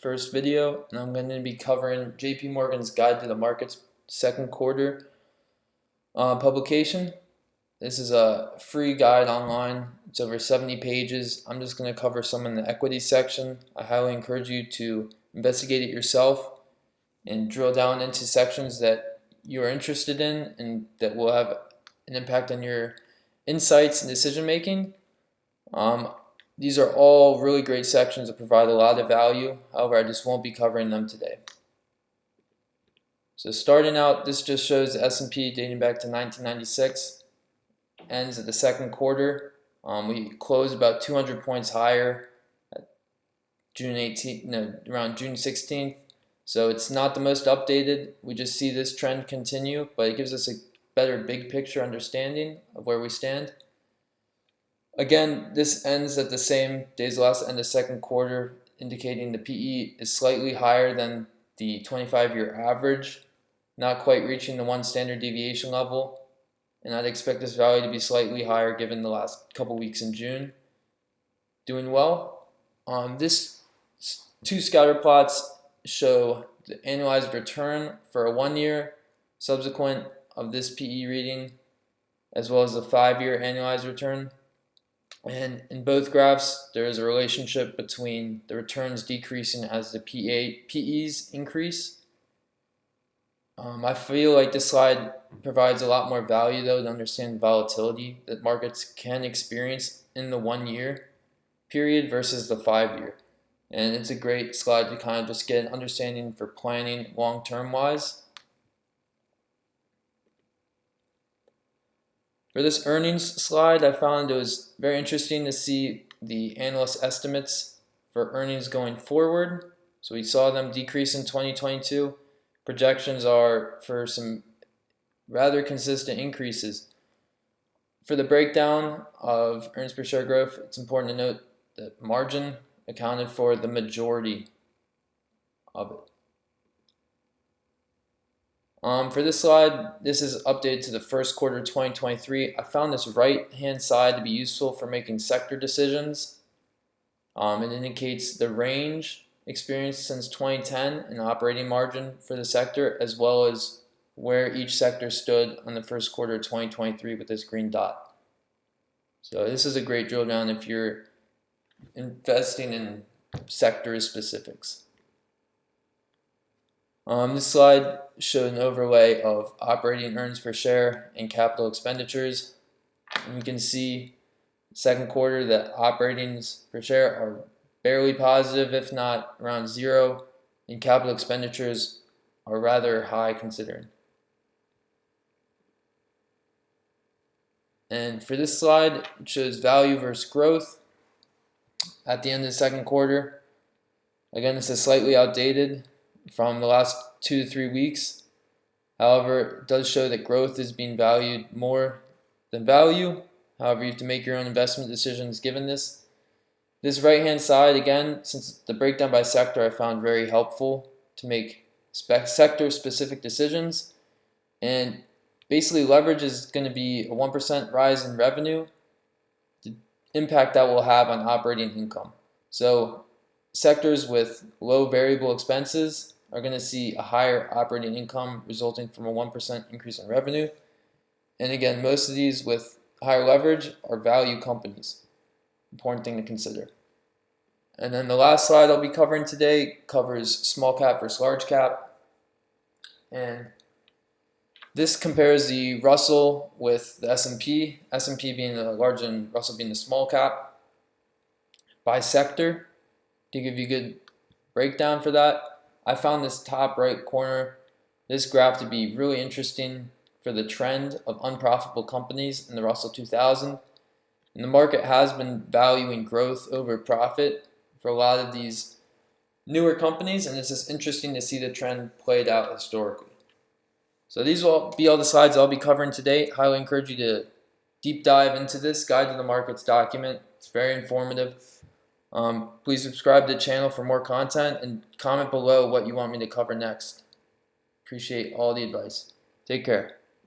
first video, and I'm going to be covering JP Morgan's Guide to the Markets second quarter publication. This is a free guide online. It's over 70 pages. I'm just going to cover some in the equity section. I highly encourage you to investigate it yourself and drill down into sections that you're interested in and that will have an impact on your insights and decision making. These are all really great sections that provide a lot of value. However, I just won't be covering them today. So starting out, this just shows the S&P dating back to 1996. Ends at the second quarter. We closed about 200 points higher at around June 16th. So it's not the most updated. We just see this trend continue, but it gives us a better big picture understanding of where we stand. Again, this ends at the same days last end of second quarter, indicating the PE is slightly higher than the 25-year average, not quite reaching the 1 standard deviation level, and I'd expect this value to be slightly higher given the last couple weeks in June. Doing well. This two scatter plots show the annualized return for a 1 year subsequent of this PE reading, as well as the 5-year annualized return. And in both graphs, there is a relationship between the returns decreasing as the PEs increase. I feel like this slide provides a lot more value, though, to understand volatility that markets can experience in the 1 year period versus the 5-year. And it's a great slide to kind of just get an understanding for planning long-term wise. For this earnings slide, I found it was very interesting to see the analyst estimates for earnings going forward. So we saw them decrease in 2022. Projections are for some rather consistent increases. For the breakdown of earnings per share growth, it's important to note that margin accounted for the majority of it. For this slide, this is updated to the first quarter 2023. I found this right-hand side to be useful for making sector decisions. It indicates the range experienced since 2010 in operating margin for the sector, as well as where each sector stood on the first quarter of 2023 with this green dot. So this is a great drill down if you're investing in sector specifics. This slide showed an overlay of operating earnings per share and capital expenditures. And you can see second quarter that operations per share are barely positive, if not around zero, and capital expenditures are rather high considering. And for this slide, it shows value versus growth at the end of the second quarter. Again, this is slightly outdated from the last 2 to 3 weeks. However, it does show that growth is being valued more than value. However, you have to make your own investment decisions given this. This right-hand side, again, since the breakdown by sector I found very helpful to make sector-specific decisions. And basically, leverage is going to be a 1% rise in revenue. The impact that will have on operating income. So sectors with low variable expenses are going to see a higher operating income resulting from a 1% increase in revenue. And again, most of these with higher leverage are value companies. Important thing to consider. And then the last slide I'll be covering today covers small cap versus large cap. And this compares the Russell with the S&P, S&P being the large and Russell being the small cap, by sector to give you a good breakdown for that. I found this top right corner, this graph to be really interesting for the trend of unprofitable companies in the Russell 2000. And the market has been valuing growth over profit for a lot of these newer companies, and it's just interesting to see the trend played out historically. So these will be all the slides I'll be covering today. Highly encourage you to deep dive into this Guide to the Markets document. It's very informative. Please subscribe to the channel for more content and comment below what you want me to cover next. Appreciate all the advice. Take care.